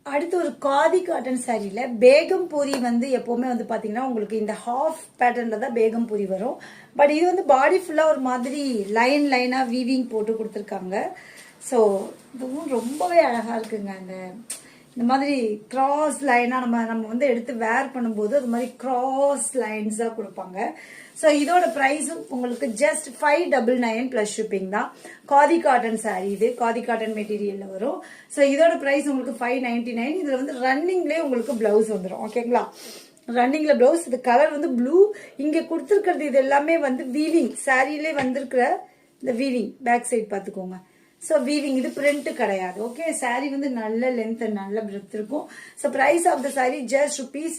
அடுத்து ஒரு காதி காட்டன் சாரியில பேகம் பூரி வந்து எப்பவுமே வந்து பாத்தீங்கன்னா உங்களுக்கு இந்த ஹாஃப் பேட்டர்ன்ல தான் பேகம் பூரி வரும். பட் இது வந்து பாடி ஃபுல்லா ஒரு மாதிரி லைன் லைனா வீவிங் போட்டு கொடுத்துருக்காங்க. ஸோ இதுவும் ரொம்பவே அழகா இருக்குங்க. இந்த மாதிரி கிராஸ் லைனா நம்ம வந்து எடுத்து வேர் பண்ணும்போது அது மாதிரி கிராஸ் லைன்ஸா கொடுப்பாங்க. ஸோ இதோட ப்ரைஸும் உங்களுக்கு ஜஸ்ட் 599 பிளஸ் ஷிப்பிங் தான். காதி காட்டன் சாரி, இது காதி காட்டன் மெட்டீரியல்ல வரும். ஸோ இதோட ப்ரைஸ் உங்களுக்கு 599. இதுல வந்து ரன்னிங்லேயே உங்களுக்கு பிளவுஸ் வந்துடும். ஓகேங்களா, ரன்னிங்ல பிளவுஸ். இது கலர் வந்து ப்ளூ. இங்க கொடுத்துருக்கிறது இது எல்லாமே வந்து வீவிங் சாரியிலே வந்திருக்கிற இந்த வீவிங் பேக் சைட் பார்த்துக்கோங்க. ஸோ வீவிங், இது பிரிண்ட் கிடையாது. ஓகே, சாரி வந்து நல்ல லென்த் அண்ட் நல்ல பிரெத் இருக்கும். So price of the sari just rupees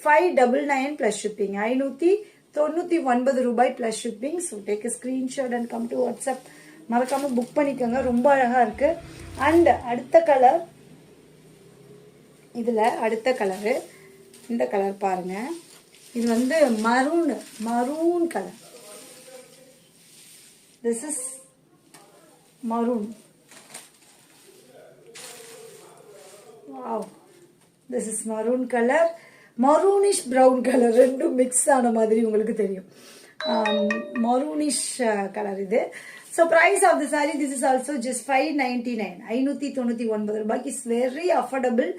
599 plus shipping. 599 ரூபாய் plus shipping. So take a screenshot and come to WhatsApp. மறக்காம புக் பண்ணிக்கோங்க, ரொம்ப அழகா இருக்கு. அண்ட் அடுத்த கலர், இதுல அடுத்த கலரு இந்த கலர் பாருங்க. இது வந்து maroon colour. This is maroon. Wow, this is maroon color. Maroonish brown color, ரெண்டும் மிக்ஸ் ஆன மாதிரி உங்களுக்கு தெரியும். maroonish color இது. So price of the saree, this is also just 599. 599 ரூபாய்க்கு. Is very affordable.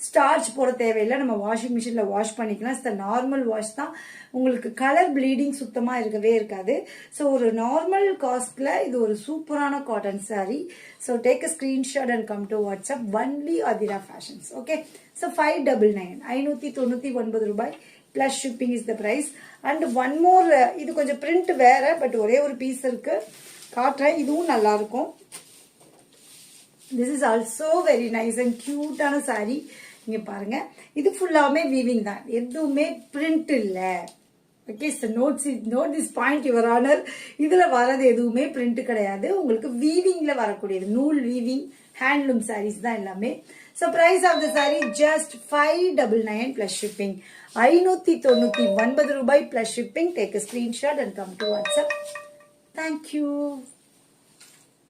ஸ்டார்ச் போட தேவையில்லை, நம்ம வாஷிங் மிஷின்ல வாஷ் பண்ணிக்கலாம். இந்த நார்மல் வாஷ் தான். உங்களுக்கு கலர் ப்ளீடிங் சுத்தமா இருக்கவே இருக்காது. ஸோ ஒரு நார்மல் காஸ்ட்ல இது ஒரு சூப்பரான cotton sari. So take a screenshot and come to WhatsApp. Only Athira fashions. Okay, so 599. 599 ரூபாய் plus shipping is the price. And one more, இது கொஞ்சம் பிரிண்ட் வேற, பட் ஒரே ஒரு பீஸ் இருக்கு, காட்டுறேன். இதுவும் நல்லா இருக்கும். This is also very nice and கியூட்டான சாரி. இங்க பாருங்க, இது ஃபுல்லாமே வீவிங் தான், எதுவுமே பிரிண்ட் இல்ல. Okay, note this point your honour. இதுல வரது எதுவுமே பிரிண்ட் கிடையாது, உங்களுக்கு வீவிங்ல வரக்கூடியது. நூல் வீவிங் ஹேண்ட்லூம் சாரீஸ் தான் எல்லாமே. So price of the sari just 599 plus shipping. 599 ரூபாய் plus shipping. Take a screenshot and come to WhatsApp. Thank you.